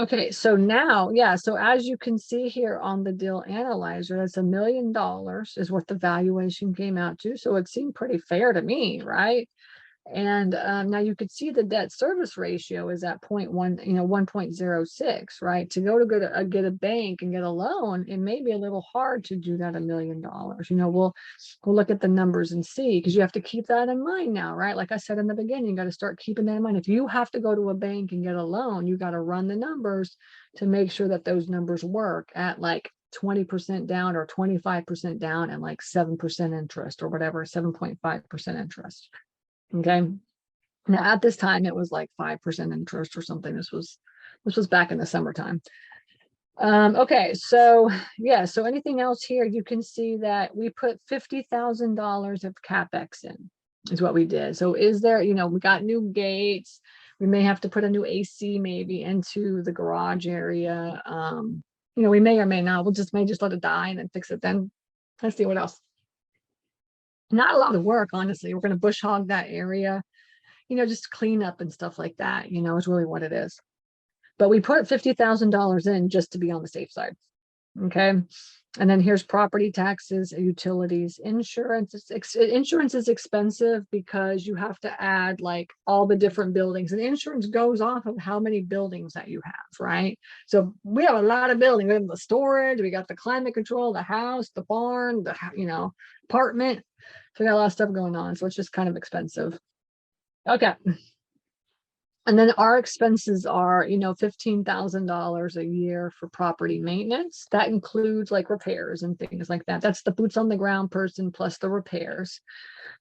Okay, so now, yeah, so as you can see here on the deal analyzer, that's $1 million is what the valuation came out to. So it seemed pretty fair to me, right? And now you could see the debt service ratio is at 0.1, 1.06, right? To go to get a bank and get a loan, it may be a little hard to do that $1 million. We'll look at the numbers and see, because you have to keep that in mind now, right? Like I said in the beginning, you got to start keeping that in mind. If you have to go to a bank and get a loan, you got to run the numbers to make sure that those numbers work at like 20% down or 25% down and like 7% interest or whatever, 7.5% interest. Okay. Now at this time it was like 5% interest or something. This was back in the summertime. Okay, so yeah, so anything else here, you can see that we put $50,000 of CapEx in, is what we did. So is there, we got new gates, we may have to put a new AC maybe into the garage area. We may or may not, may just let it die and then fix it then. Let's see what else. Not a lot of work, honestly. We're going to bush hog that area, just clean up and stuff like that, is really what it is. But we put $50,000 in just to be on the safe side. Okay. And then here's property taxes, utilities, insurance. Insurance is expensive because you have to add like all the different buildings, and insurance goes off of how many buildings that you have, right? So we have a lot of buildings. We have the storage, we got the climate control, the house, the barn, the apartment. So we got a lot of stuff going on. So it's just kind of expensive. Okay. And then our expenses are, $15,000 a year for property maintenance. That includes like repairs and things like that. That's the boots on the ground person plus the repairs.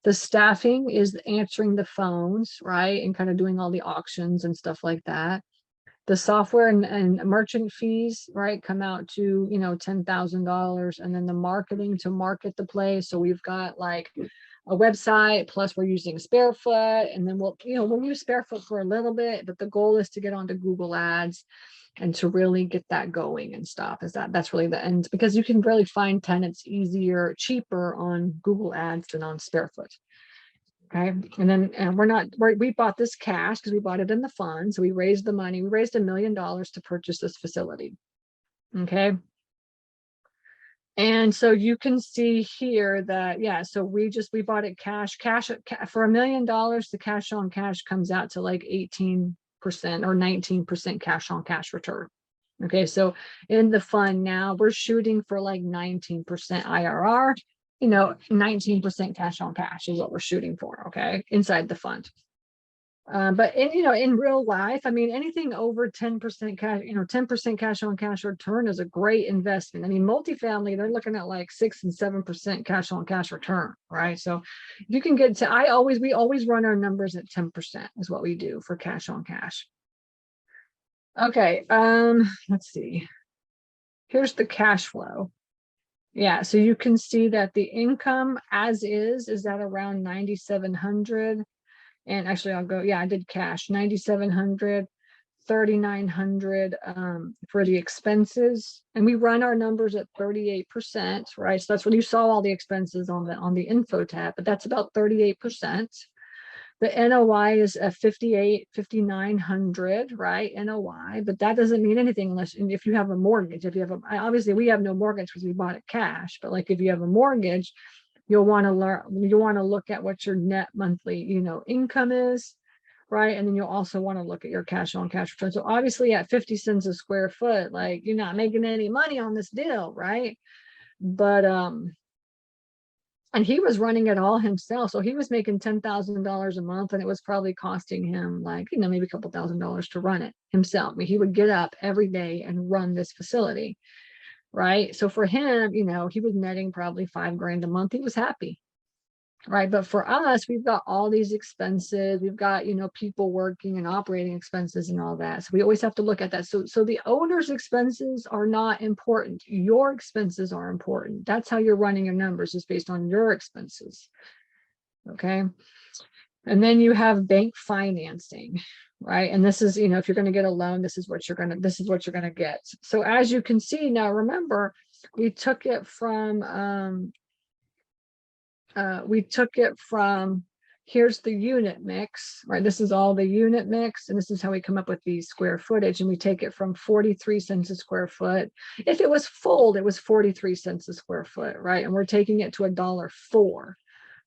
The staffing is answering the phones, right? And kind of doing all the auctions and stuff like that. The software and merchant fees, right, come out to, $10,000. And then the marketing to market the place. So we've got like a website, plus we're using SpareFoot, and then we'll use SpareFoot for a little bit, but the goal is to get onto Google Ads and to really get that going and stuff. That's really the end, because you can really find tenants easier, cheaper on Google Ads than on SpareFoot. Okay. And then we bought this cash because we bought it in the fund. So we raised the money. We raised $1 million to purchase this facility. Okay. And so you can see here that, yeah, so we bought it cash for $1 million. The cash on cash comes out to like 18% or 19% cash on cash return. Okay. So in the fund now we're shooting for like 19% IRR, 19% cash on cash is what we're shooting for. Okay. Inside the fund. But in real life, I mean, anything over 10% cash, 10% cash on cash return is a great investment. I mean, multifamily, they're looking at like 6 and 7% cash on cash return, right? So you can get to, we always run our numbers at 10% is what we do for cash on cash. Okay. Let's see. Here's the cash flow. Yeah. So you can see that the income as is at around 9,700. And actually I'll go, yeah, I did cash 9,700, 3,900 for the expenses. And we run our numbers at 38%, right? So that's when you saw all the expenses on the info tab, but that's about 38%. The NOI is at 5,900, right? NOI, but that doesn't mean anything unless, if you have a mortgage, obviously we have no mortgage because we bought it cash, but like if you have a mortgage, you'll want to look at what your net monthly, income is, right? And then you'll also want to look at your cash on cash return. So obviously at 50 cents a square foot, like you're not making any money on this deal, right? But, and he was running it all himself. So he was making $10,000 a month, and it was probably costing him like, maybe a couple $1,000s to run it himself. I mean, he would get up every day and run this facility. Right. So for him, he was netting probably $5,000 a month. He was happy. Right. But for us, we've got all these expenses. We've got, people working and operating expenses and all that. So we always have to look at that. So the owner's expenses are not important. Your expenses are important. That's how you're running your numbers, is based on your expenses. Okay. And then you have bank financing. Right. And this is, if you're going to get a loan, this is what you're going to get. So as you can see now, remember, we took it from here's the unit mix, right? This is all the unit mix, and this is how we come up with the square footage, and we take it from 43 cents a square foot. If it was full, it was 43 cents a square foot, right? And we're taking it to $1.04.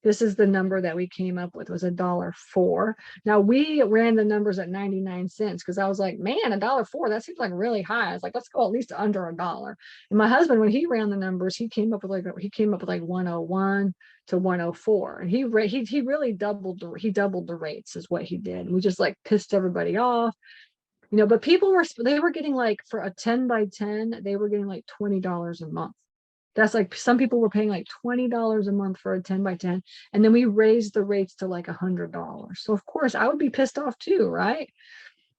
This is the number that we came up with, was $1.04. Now we ran the numbers at 99 cents because I was like, man, $1.04, that seems like really high. I was like, let's go at least under $1. And my husband, when he ran the numbers, he came up with like 101 to 104. And he really doubled the rates is what he did. And we just like pissed everybody off. But people were getting like, for a 10 by 10, they were getting like $20 a month. That's like, some people were paying like $20 a month for a 10 by 10. And then we raised the rates to like $100. So of course I would be pissed off too, right?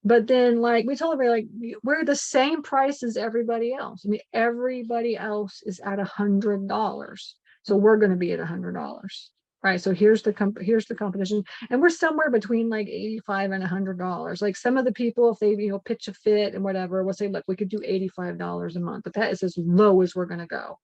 But then like we told everybody, like, we're the same price as everybody else. I mean, everybody else is at $100. So we're going to be at $100. Right. So here's the competition. And we're somewhere between like $85 and $100. Like some of the people, if they, pitch a fit and whatever, we'll say, look, we could do $85 a month, but that is as low as we're going to go.